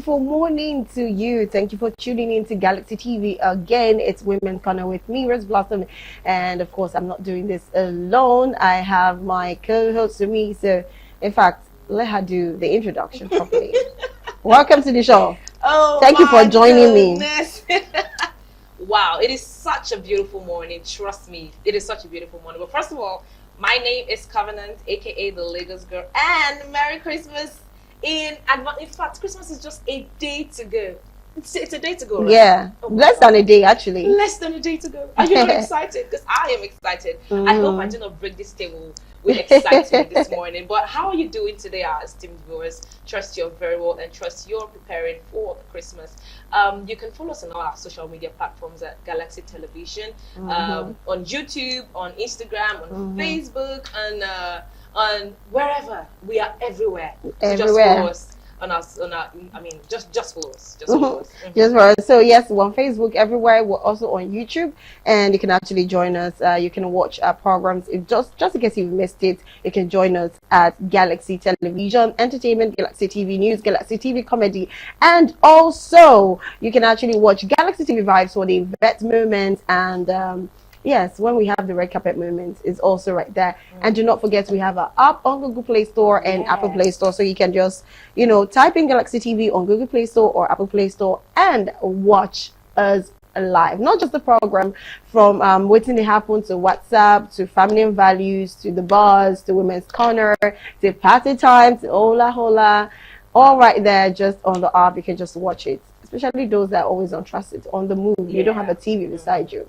beautiful morning to you. Thank you for tuning in to Galaxy TV again. It's Women Corner with me, Rose Blossom. And of course, I'm not doing this alone. I have my co-host with me. So, in fact, let her do the introduction properly. Welcome to the show. Oh, thank you for joining me. Wow, it is such a beautiful morning. Trust me, it is such a beautiful morning. But first of all, my name is Covenant, aka the Lagos Girl, and Merry Christmas in advance. In fact, Christmas is just a day to go. It's a day to go, right? Yeah, less than a day actually. Less than a day to go. Are you not excited? Because I am excited. I hope I do not break this table with excitement this morning. But how are you doing today, our esteemed viewers? Trust you're very well and trust you're preparing for Christmas. You can follow us on all our social media platforms at Galaxy Television, on YouTube, on Instagram, on Facebook, and on wherever. We are everywhere. So just follow us. Just follow us. Just follow us. Just for us. So yes, we're on Facebook everywhere. We're also on YouTube, and you can actually join us. You can watch our programs. If just in case you've missed it, you can join us at Galaxy Television Entertainment, Galaxy TV News, Galaxy TV Comedy, and also you can actually watch Galaxy TV Vibes for the vet moments and. Yes, when we have the red carpet moments, it's also right there. And do not forget, we have an app on Google Play Store and Apple Play Store. So you can just, type in Galaxy TV on Google Play Store or Apple Play Store and watch us live. Not just the program, from Waiting to Happen to WhatsApp, to Family and Values, to The Buzz, to Women's Corner, to Party Time, to Hola Hola. All right there, just on the app. You can just watch it. Especially those that are always on trusted, on the move. You don't have a TV beside you.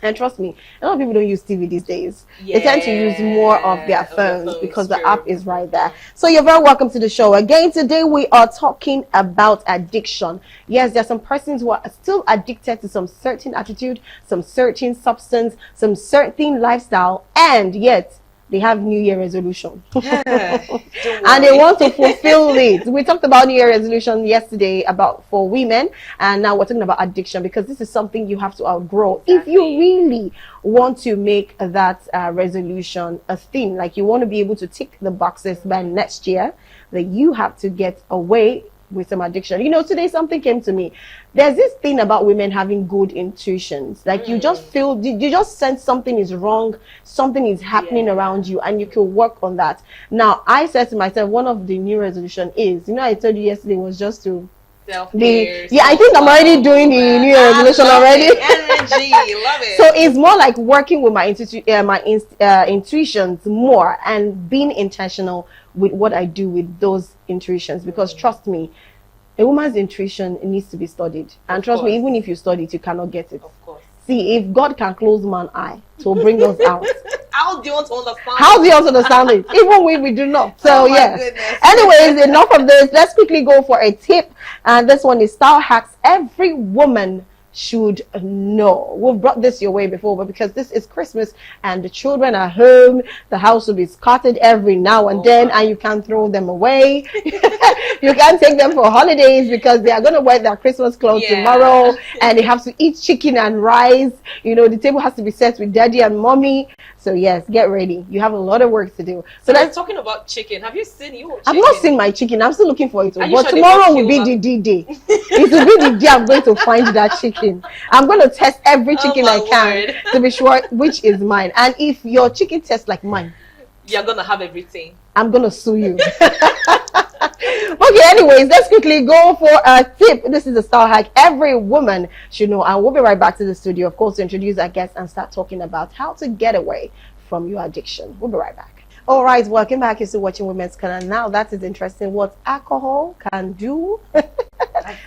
And trust me, a lot of people don't use TV these days. They tend to use more of their phones because the app is right there. So you're very welcome to the show. Again, today we are talking about addiction. Yes, there are some persons who are still addicted to some certain attitude, some certain substance, some certain lifestyle, and yet they have New Year resolution. And they want to fulfill it. We talked about New Year resolution yesterday for women, and now we're talking about addiction, because this is something you have to outgrow. Exactly. If you really want to make that resolution a thing, like you want to be able to tick the boxes by next year, then you have to get away with some addiction. Today something came to me. There's this thing about women having good intuitions. Like you just feel, you just sense something is wrong, something is happening around you, and you can work on that. Now, I said to myself, one of the new resolution is, I told you yesterday, was just to self-care. I think I'm already doing the New Year resolution already. Energy, love it. So it's more like working with my intuitions more, and being intentional with what I do with those intuitions, because trust me, a woman's intuition needs to be studied, and trust me, even if you study it, you cannot get it. Of course. See, if God can close man's eye to bring us out, how do you want to understand? How do you want to understand it? Even we do not. So yes. Anyways, enough of this. Let's quickly go for a tip, and this one is style hacks every woman should know. We've brought this your way before, but because this is Christmas and the children are home, the house will be scattered every now and then, and you can't throw them away. You can't take them for holidays because they are going to wear their Christmas clothes tomorrow, and they have to eat chicken and rice. The table has to be set with daddy and mommy. So yes, get ready. You have a lot of work to do. So let's talking about chicken. Have you seen your chicken? I've not seen my chicken. I'm still looking for it. But sure tomorrow will be the D-Day. It will be the day I'm going to find that chicken. I'm going to test every chicken I can to be sure which is mine. And if your chicken tastes like mine, you're going to have everything. I'm going to sue you. Okay, anyways, let's quickly go for a tip. This is a style hack every woman should know, and we'll be right back to the studio, of course, to introduce our guests and start talking about how to get away from your addiction. We'll be right back. All right, welcome back. You're still watching Women's Corner. Now that is interesting, what alcohol can do.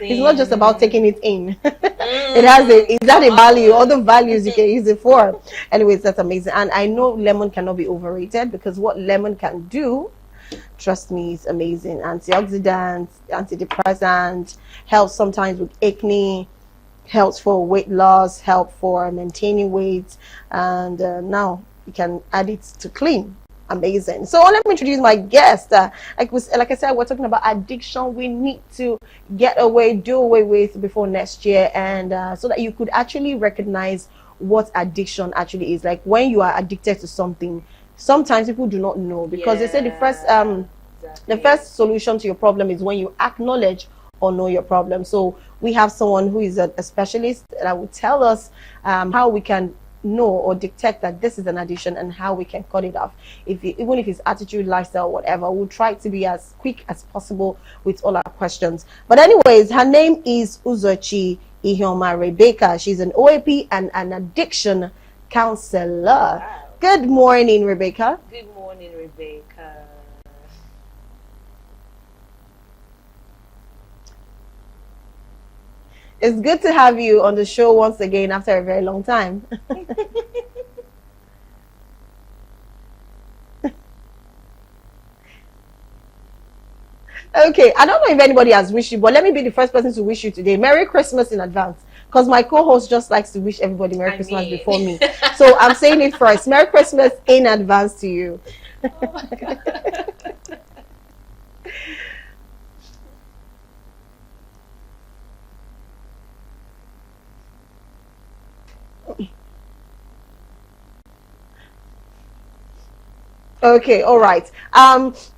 It's not just about taking it in. It has a value, other values you can use it for. Anyways, that's amazing. And I know lemon cannot be overrated, because what lemon can do, trust me, it's amazing. Antioxidants, antidepressants, help sometimes with acne, helps for weight loss, help for maintaining weight, and now you can add it to clean. Amazing. So let me introduce my guest. Like I said, we're talking about addiction. We need to do away with before next year, and so that you could actually recognize what addiction actually is. Like when you are addicted to something, sometimes people do not know, because they say the first solution to your problem is when you acknowledge or know your problem. So we have someone who is a specialist that will tell us how we can know or detect that this is an addiction and how we can cut it off. Even if it's attitude, lifestyle, whatever, we'll try to be as quick as possible with all our questions. But anyways, her name is Uzochi Ihioma Rebecca. She's an OAP and an addiction counselor. Wow. Good morning, Rebecca. Good morning, Rebecca. It's good to have you on the show once again after a very long time. Okay, I don't know if anybody has wished you, but let me be the first person to wish you today. Merry Christmas in advance. Because my co-host just likes to wish everybody Merry Christmas before me. So I'm saying it first. Merry Christmas in advance to you. Oh my God. Okay, all right.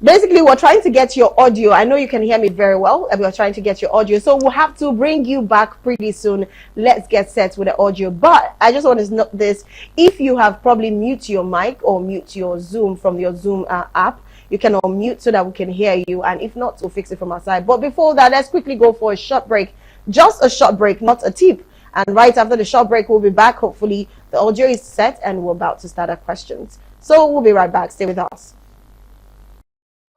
Basically, we're trying to get your audio. I know you can hear me very well, and we're trying to get your audio. So we'll have to bring you back pretty soon. Let's get set with the audio. But I just want to note this. If you have probably mute your mic or mute your Zoom from your Zoom app, you can unmute so that we can hear you. And if not, we'll fix it from our side. But before that, let's quickly go for a short break. Just a short break, not a tip. And right after the short break, we'll be back. Hopefully, the audio is set and we're about to start our questions. So we'll be right back. Stay with us.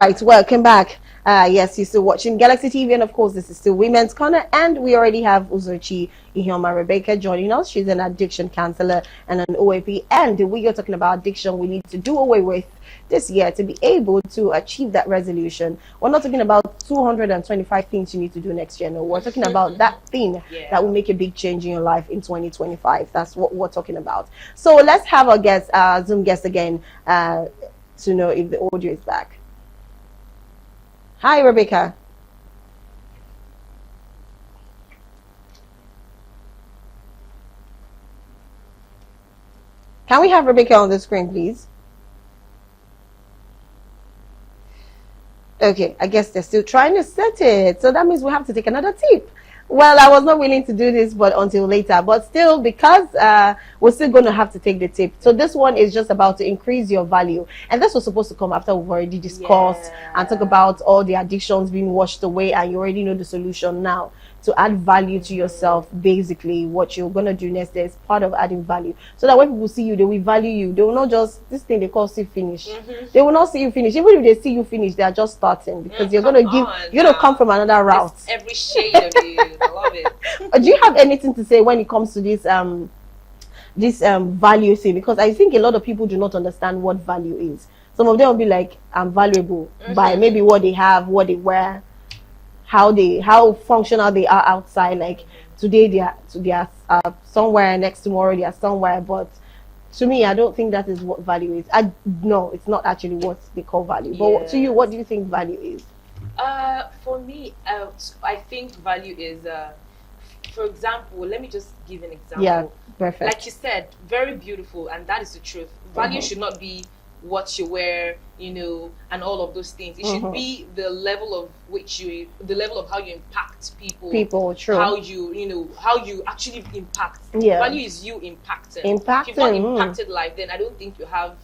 Right, welcome back. Yes, you're still watching Galaxy TV, and of course, this is still Women's Corner, and we already have Uzochi Ihioma Rebecca joining us. She's an addiction counselor and an OAP, and we are talking about addiction we need to do away with this year to be able to achieve that resolution. We're not talking about 225 things you need to do next year. No, we're talking about that thing that will make a big change in your life in 2025. That's what we're talking about. So let's have our guest, Zoom guest again, to know if the audio is back. Hi, Rebecca. Can we have Rebecca on the screen, please? Okay, I guess they're still trying to set it. So that means we have to take another tip. Well, I was not willing to do this, but until later. But still, because we're still going to have to take the tip. So this one is just about to increase your value. And this was supposed to come after we've already discussed and talk about all the addictions being washed away. And you already know the solution now. To add value to yourself, basically, what you're going to do next is part of adding value. So that when people see you, they will value you. They will not just, this thing they call see finish. They will not see you finish. Even if they see you finish, they are just starting. Because you're going to give, you're going to come from another route. It's every shade of you. I love it. Do you have anything to say when it comes to this value thing? Because I think a lot of people do not understand what value is. Some of them will be like, I'm valuable by maybe what they have, what they wear, how functional they are outside. Like today they are somewhere, next tomorrow they are somewhere. But to me, I don't think that is what value is. No, it's not actually what they call value. But to you, what do you think value is? For me, I think value is, for example, let me just give an example. Yeah, perfect. Like you said, very beautiful, and that is the truth. Value should not be what you wear, and all of those things. It should be the level of the level of how you impact people. People, true. How how you actually impact. Yeah. Value is you impacting. Impacting. If you've not impacted life, then I don't think you have,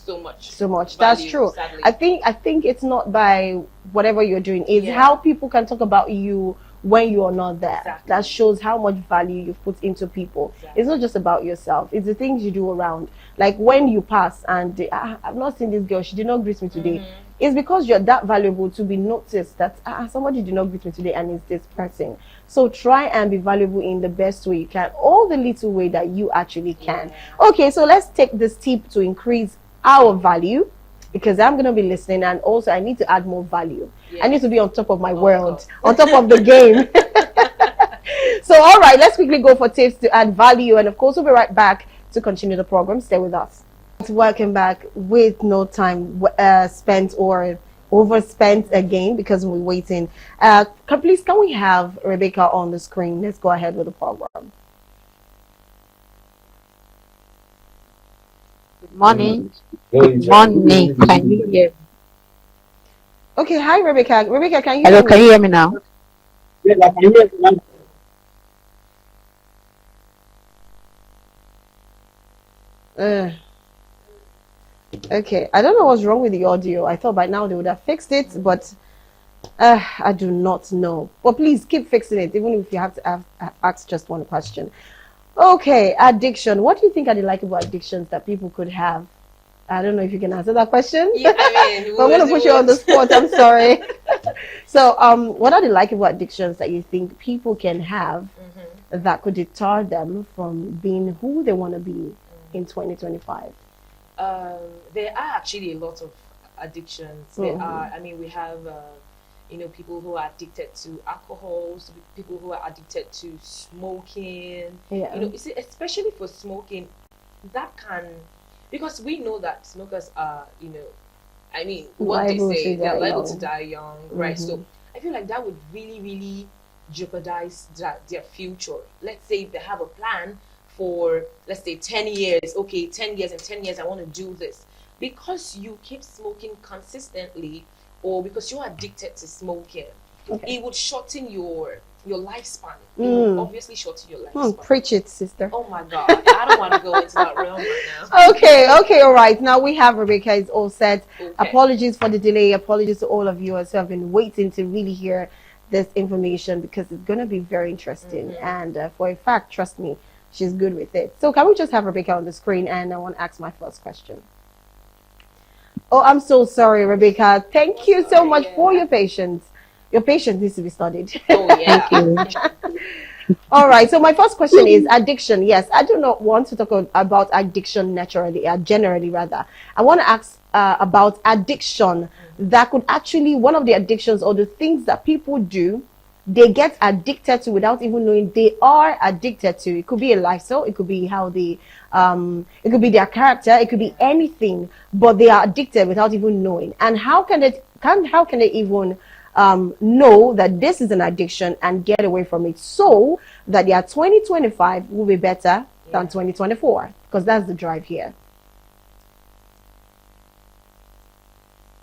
so much. Value, that's true. Sadly. I think it's not by whatever you're doing. It's how people can talk about you when you are not there. Exactly. That shows how much value you've put into people. Exactly. It's not just about yourself. It's the things you do around. Like when you pass and I've not seen this girl, she did not greet me today. It's because you're that valuable to be noticed that somebody did not greet me today and it's this person. So try and be valuable in the best way you can, all the little way that you actually can. Okay, so let's take this tip to increase our value, because I'm going to be listening, and also I need to add more value. I need to be on top of my world, on top of the game. So all right, let's quickly go for tips to add value, and of course we'll be right back to continue the program. Stay with us. Welcome back with no time spent or overspent again because we're waiting. Please, can we have Rebecca on the screen? Let's go ahead with the program. Good morning. Good morning. Can you hear me? Okay, hi Rebecca. Rebecca, can you Hello, hear me? can you hear me now? Okay, I don't know what's wrong with the audio. I thought by now they would have fixed it, but I do not know. But please keep fixing it, even if you have to ask just one question. Okay, addiction. What do you think are the likable addictions that people could have? I don't know if you can answer that question. Yeah, I mean, I'm gonna put you on the spot. I'm sorry. So, what are the likable addictions that you think people can have that could deter them from being who they want to be in 2025? There are actually a lot of addictions. There are. I mean, we have. People who are addicted to alcohol, people who are addicted to smoking. Yeah. You see, especially for smoking, that can, because we know that smokers are, I mean, what they say, they're liable to die young, right? So I feel like that would really, really jeopardize their future. Let's say they have a plan for, let's say, 10 years. Okay, 10 years, in 10 years, I want to do this. Because you keep smoking consistently, or because you're addicted to smoking, it would shorten your lifespan. It would obviously shorten your lifespan. Preach it, sister. Oh my God, I don't want to go into that realm right now. Okay, all right. Now we have Rebecca is all set. Okay. Apologies for the delay. Apologies to all of you who have been waiting to really hear this information, because it's going to be very interesting. And for a fact, trust me, she's good with it. So can we just have Rebecca on the screen, and I want to ask my first question. Oh, I'm so sorry, Rebecca. Thank you so much for your patience. Your patience needs to be studied. Oh, yeah. Thank you. All right. So my first question is addiction. Yes, I do not want to talk about addiction generally rather. I want to ask about addiction that could actually, one of the addictions or the things that people do, they get addicted to without even knowing they are addicted to. It could be a lifestyle, it could be how they it could be their character, it could be anything, but they are addicted without even knowing. And how can they even know that this is an addiction and get away from it, so that their 2025 will be better than 2024? Because that's the drive here.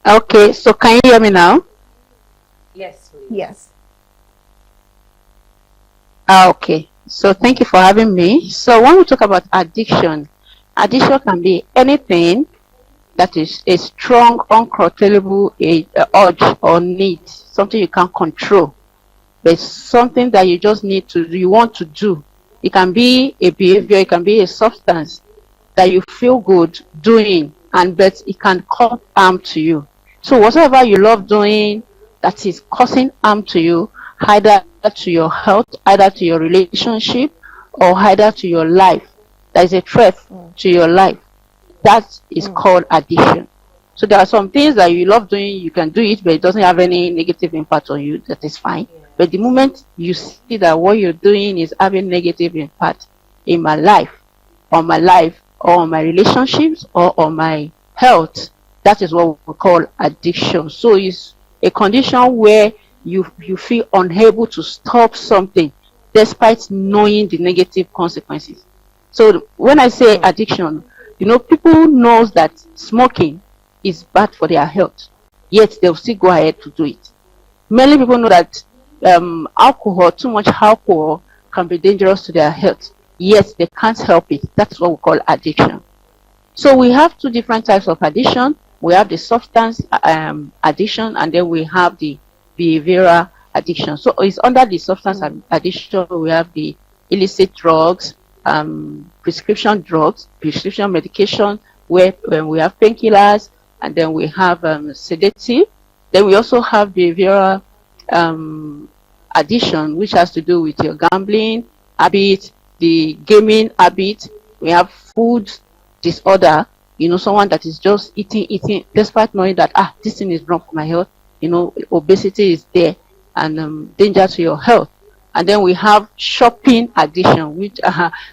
Okay, so can you hear me now? Yes, please. Yes. Okay, so thank you for having me. So when we talk about addiction, addiction can be anything that is a strong, uncontrollable urge or need, something you can't control, but something that you just you want to do. It can be a behavior, it can be a substance that you feel good doing, but it can cause harm to you. So whatever you love doing that is causing harm to you, either to your health, either to your relationship, or either to your life, that is a threat to your life, that is called addiction. So there are some things that you love doing, you can do it, but it doesn't have any negative impact on you, that is fine. But the moment you see that what you're doing is having negative impact in my life, or on my relationships, or on my health, that is what we call addiction. So it's a condition where you feel unable to stop something despite knowing the negative consequences. So when I say addiction, people knows that smoking is bad for their health, yet they'll still go ahead to do it. Many people know that too much alcohol can be dangerous to their health, yet they can't help it. That's what we call addiction. So we have two different types of addiction. We have the substance addiction, and then we have the behavioral addiction. So it's under the substance addiction, we have the illicit drugs, prescription medication, where we have painkillers, and then we have sedative. Then we also have behavioral addiction, which has to do with your gambling habit, the gaming habit. We have food disorder, someone that is just eating despite knowing that this thing is wrong for my health. Obesity is there, and danger to your health. And then we have shopping addiction, which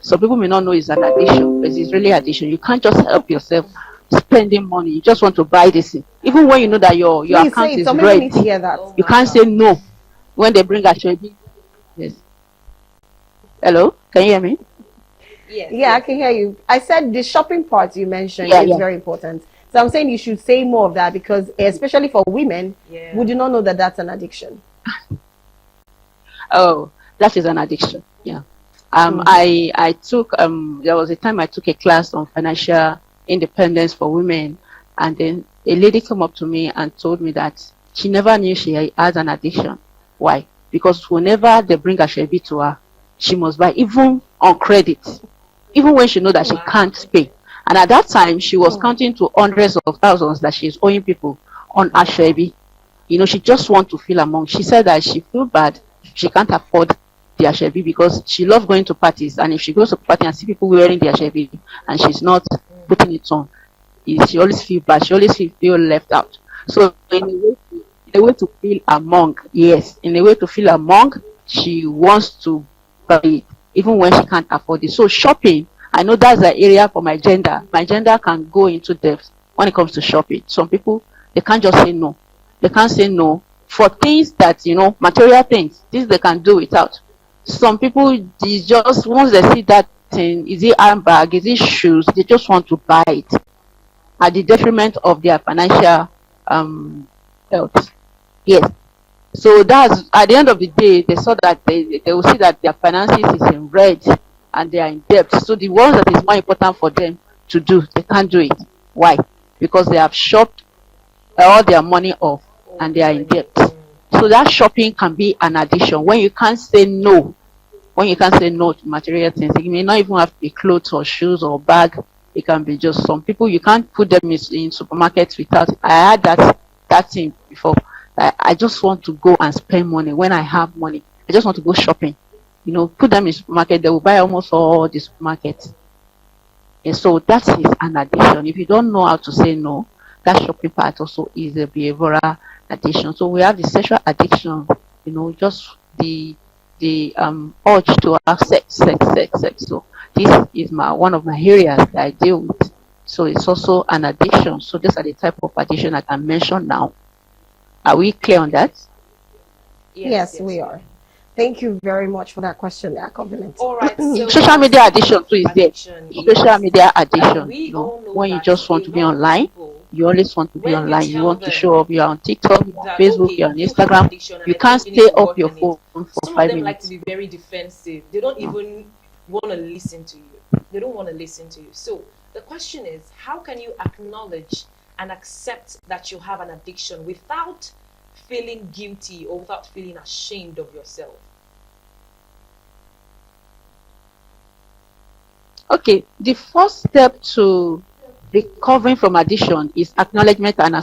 some people may not know is an addiction, but it's really addiction. You can't just help yourself spending money. You just want to buy this thing, even when you know that your account is red. You can't say no when they bring a shopping. Yes. Hello, can you hear me? Yes. Yeah, I can hear you. I said the shopping part you mentioned is very important. So I'm saying you should say more of that, because especially for women, we do not know that that's an addiction. Oh, that is an addiction. Yeah. I took there was a time I took a class on financial independence for women, and then a lady came up to me and told me that she never knew she had an addiction. Why? Because whenever they bring a shebi to her, she must buy, even on credit, even when she know that she Wow. can't pay. And at that time, she was counting to hundreds of thousands that she's owing people on Ashwebi. She just want to feel among. She said that she feel bad. She can't afford the Ashwebi because she loves going to parties. And if she goes to party and see people wearing the Ashwebi and she's not putting it on, she always feel bad. She always feel left out. So in a way to feel among, yes, in a way to feel among, she wants to buy it, even when she can't afford it. So shopping, I know that's the area for my gender. My gender can go into depth when it comes to shopping. Some people, they can't just say no. They can't say no for things that, material things, things they can do without. Some people, they just, once they see that thing, is it handbag, is it shoes, they just want to buy it at the detriment of their financial um health. Yes. So that's, at the end of the day, they saw that they will see that their finances is in red and they are in debt. So the ones that is more important for them to do, they can't do it. Why? Because they have shopped all their money off and they are in debt. So that shopping can be an addiction when you can't say no. When you can't say no to material things, it may not even have to be clothes or shoes or bag. It can be just some people you can't put them in supermarkets without. I had that thing before. I just want to go and spend money when I have money. I just want to go shopping. Put them in supermarket. They will buy almost all the supermarkets. And so that is an addiction. If you don't know how to say no, that shopping part also is a behavioral addiction. So we have the sexual addiction. Just the urge to have sex. So this is one of my areas that I deal with. So it's also an addiction. So these are the type of addiction I can mention now. Are we clear on that? Yes, we are. Thank you very much for that question, that compliment. All right. So social media addiction too is there. addiction Social is, media addiction. we all know When you that just want a to be lot of online, people, you always want to be when you online. You tell want to them show up. You're on TikTok, you're on that, Facebook, okay, you're on you have Instagram. addiction and You I can't think you stay need to off work your on it. phone for Some of 5 them like to minutes. be very defensive. They don't even want to listen to you. They don't want to listen to you. So the question is, how can you acknowledge and accept that you have an addiction without feeling guilty or without feeling ashamed of yourself? Okay, the first step to recovering from addiction is acknowledgement and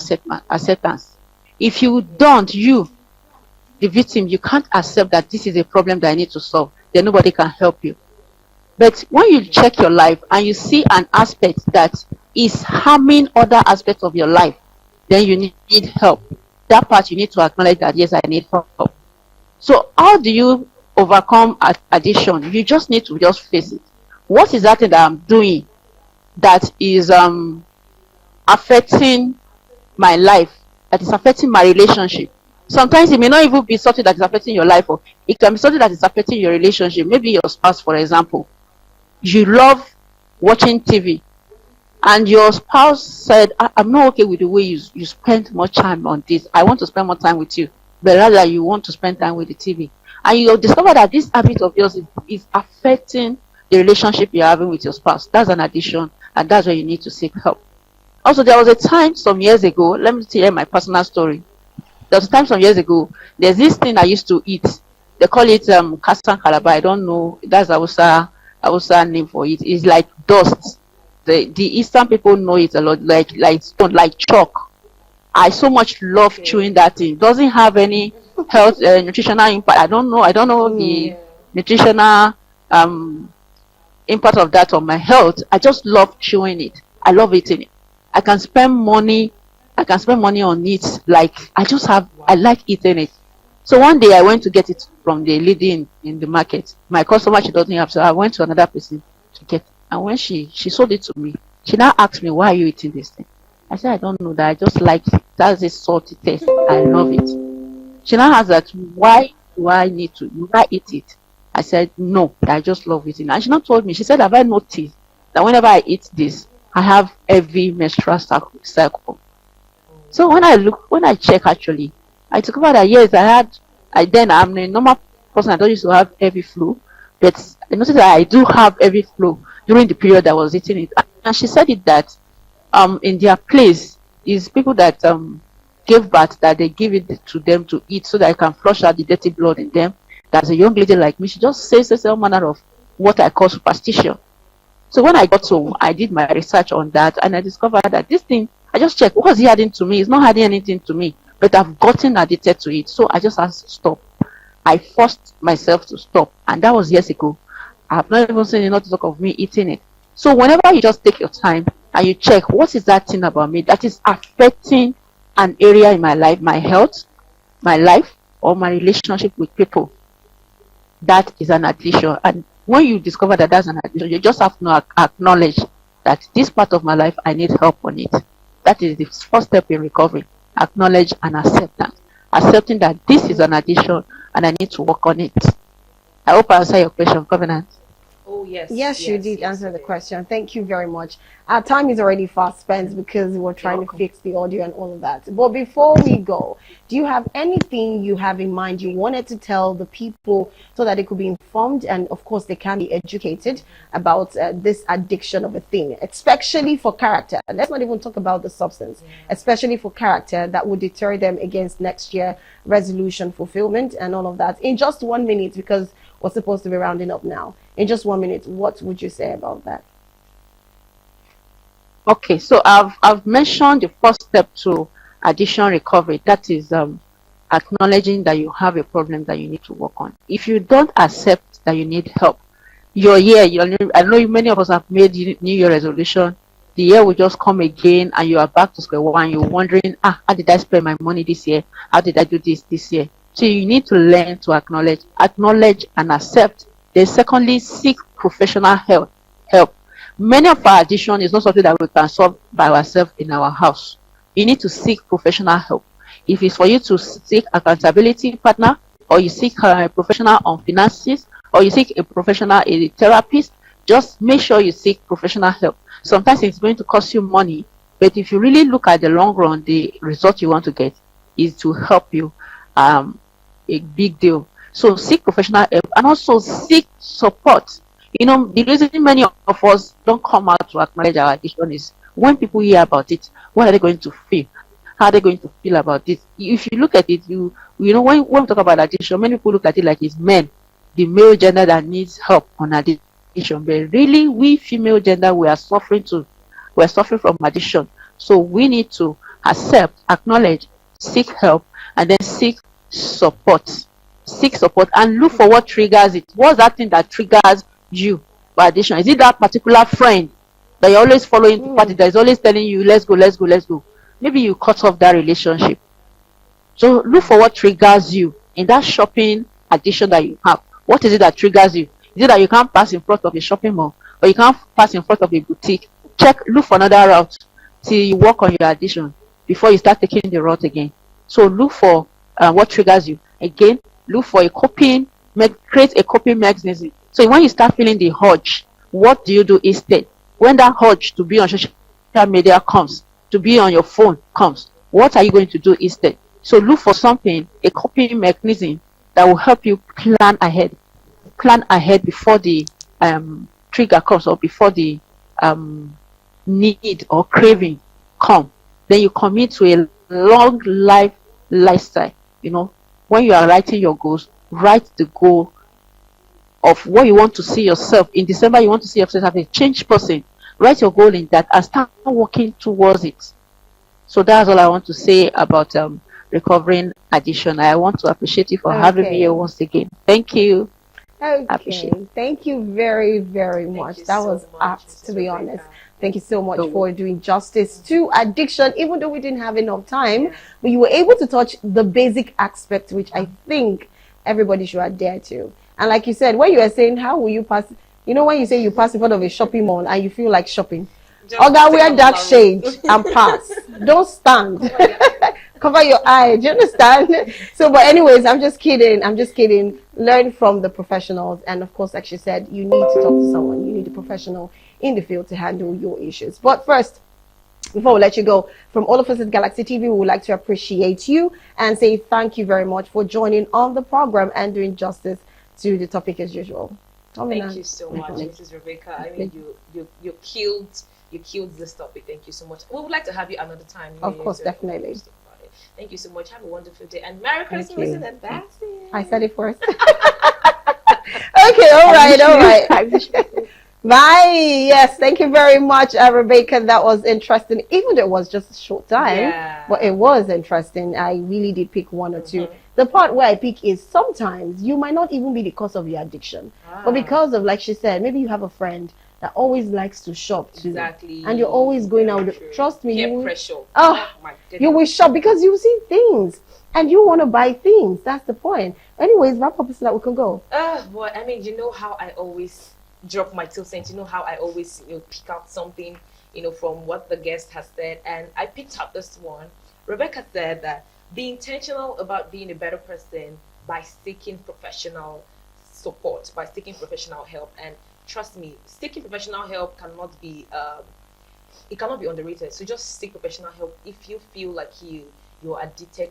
acceptance. If you don't, the victim, you can't accept that this is a problem that I need to solve, then nobody can help you. But when you check your life and you see an aspect that is harming other aspects of your life, then you need help. That part you need to acknowledge that, yes, I need help. So how do you overcome addiction? You just need to just face it. What is that thing that I'm doing that is affecting my life, that is affecting my relationship? Sometimes it may not even be something that is affecting your life, or it can be something that is affecting your relationship. Maybe your spouse, for example. You love watching TV, and your spouse said, I'm not okay with the way you spend much time on this. I want to spend more time with you, but rather you want to spend time with the TV. And you discover that this habit of yours is affecting the relationship you're having with your spouse. That's an addiction, and that's where you need to seek help. Also, there was a time some years ago, let me tell you my personal story. There was a time some years ago, there's this thing I used to eat. They call it Kasan Kalaba. I don't know. That's Hausa name for it. It's like dust. The Eastern people know it a lot, like stone, like chalk. I so much love chewing that thing. Doesn't have any health nutritional impact. I don't know the nutritional um impact of that on my health. I just love chewing it. I love eating it. I can spend money. I can spend money on it. Like I like eating it. So one day I went to get it from the lady in the market. My customer, she doesn't have, so I went to another person to get it. And when she sold it to me, she now asked me, why are you eating this thing? I said, I don't know, that I just like it. That's a salty taste. I love it. She now asked that, why do I need to? Do I eat it? I said, no, that I just love eating. And she now told me, she said, have I noticed that whenever I eat this, I have every menstrual cycle. So when I check, actually, I discovered that yes, I'm a normal person I don't used to have heavy flu, but I noticed that I do have heavy flu during the period I was eating it. And she said it that in their place is people that gave birth, that they give it to them to eat so that I can flush out the dirty blood in them. That's a young lady like me. She just says all manner of what I call superstition. So when I got home, I did my research on that, and I discovered that this thing, I just checked, what's he adding to me? It's not adding anything to me, but I've gotten addicted to it. So I just had to stop. I forced myself to stop, and that was years ago. I have not even seen enough talk of me eating it. So whenever you just take your time and you check, what is that thing about me that is affecting an area in my life, my health, my life, or my relationship with people, that is an addiction. And when you discover that that's an addiction, you just have to acknowledge that this part of my life, I need help on it. That is the first step in recovery. Acknowledge and acceptance. Accepting that this is an addiction and I need to work on it. I hope I answer your question, Covenant. Oh, yes. Yes, you did answer the question. Thank you very much. Our time is already fast spent because we're trying to fix the audio and all of that. But before we go, do you have anything you have in mind you wanted to tell the people so that they could be informed and, of course, they can be educated about this addiction of a thing, especially for character? Let's not even talk about the substance, especially for character that would deter them against next year resolution fulfillment and all of that. In just 1 minute, because we're supposed to be rounding up now. In just 1 minute, what would you say about that? Okay, so I've mentioned the first step to addiction recovery. That is acknowledging that you have a problem that you need to work on. If you don't accept that you need help, your year, I know many of us have made New Year resolution. The year will just come again and you are back to square one. You're wondering, how did I spend my money this year? How did I do this year? So you need to learn to acknowledge and accept. Then secondly, seek professional help. Many of our addiction is not something that we can solve by ourselves in our house. You need to seek professional help. If it's for you to seek accountability partner, or you seek a professional on finances, or you seek a professional, a therapist, just make sure you seek professional help. Sometimes it's going to cost you money, but if you really look at the long run, the result you want to get is to help you. A big deal. So seek professional help and also seek support. The reason many of us don't come out to acknowledge our addiction is when people hear about it, what are they going to feel? How are they going to feel about it? If you look at it, when we talk about addiction, many people look at it like it's men, the male gender that needs help on addiction. But really, we female gender, we are suffering from addiction. So we need to accept, acknowledge, seek help, and then seek support and look for what triggers it. What's that thing that triggers you for addiction? Is it that particular friend that you're always following to party, that is always telling you let's go? Maybe you cut off that relationship. So look for what triggers you in that shopping addiction that you have. What is it that triggers you? Is it that you can't pass in front of a shopping mall, or you can't pass in front of a boutique? Look for another route till you work on your addiction before you start taking the route again. So look for what triggers you. Again, look for create a coping mechanism. So when you start feeling the urge, what do you do instead? When that urge to be on social media comes, to be on your phone comes, what are you going to do instead? So look for something, a coping mechanism that will help you plan ahead before the trigger comes, or before the need or craving come. Then you commit to a long lifestyle. When you are writing your goals, write the goal of what you want to see yourself. In December, you want to see yourself as a changed person. Write your goal in that and start working towards it. So that's all I want to say about recovering addiction. I want to appreciate you for having me here once again. Thank you. Okay. Thank you very, very much. That was apt, to be honest. Thank you so much for doing justice to addiction, even though we didn't have enough time. But you were able to touch the basic aspect, which I think everybody should adhere to. And like you said, when you were saying, how will you pass? When you say you pass in front of a shopping mall and you feel like shopping, that wear dark shade and pass. Don't stand. Cover your eye. Do you understand? So, but anyways, I'm just kidding. Learn from the professionals. And of course, like she said, you need to talk to someone. You need a professional in the field to handle your issues. But first, before we let you go, from all of us at Galaxy TV, we would like to appreciate you and say thank you very much for joining on the program and doing justice to the topic as usual. Thank you so much, Mrs. Rebecca. I mean, you killed this topic. Thank you so much. We would like to have you another time. Of course, definitely. Thank you so much. Have a wonderful day and Merry Christmas in advance. I said it first. Okay, all right. Bye. Yes, thank you very much, Rebecca. That was interesting. Even though it was just a short time, but it was interesting. I really did pick one or two. The part where I pick is sometimes you might not even be the cause of your addiction, but because of, like she said, maybe you have a friend that always likes to shop too. Exactly. And you're always going out. Trust me, pressure. My goodness. You will shop because you see things and you want to buy things. That's the point. Anyways, wrap up so that we can go. Boy, I mean, you know how I always drop my 2 cents. You know how I always pick out something, from what the guest has said. And I picked up this one. Rebecca said that be intentional about being a better person by seeking professional support, by seeking professional help. And trust me, seeking professional help cannot be it cannot be underrated. So just seek professional help if you feel like you're addicted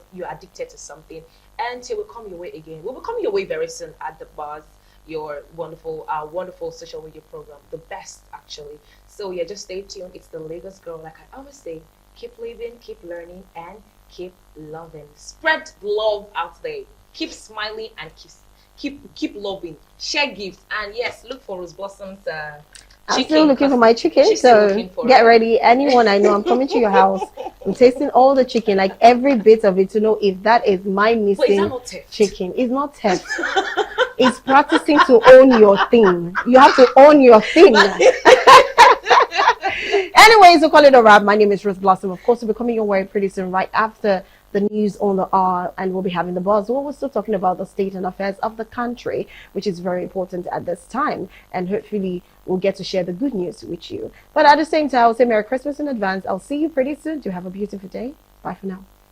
to something, and it will come your way again. We'll be coming your way very soon at the Buzz, your wonderful social media program, the best actually. So yeah, just stay tuned. It's the Lagos Girl. Like I always say, keep living, keep learning, and keep loving. Spread love out there. Keep smiling and keep loving. Share gifts, and yes, look for Rose Blossom's I'm still looking for my chicken, so get ready. Anyone I know, I'm coming to your house. I'm tasting all the chicken, like every bit of it, to know if that is my missing chicken. It's not theft. It's practicing to own your thing. You have to own your thing. Anyways, we'll call it a wrap. My name is Rose Blossom. Of course, we'll be coming your way pretty soon, right after the news on the hour, and we'll be having the Buzz. Well, we're still talking about the state and affairs of the country, which is very important at this time, and hopefully we'll get to share the good news with you. But at the same time, I'll say Merry Christmas in advance. I'll see you pretty soon. Do have a beautiful day. Bye for now.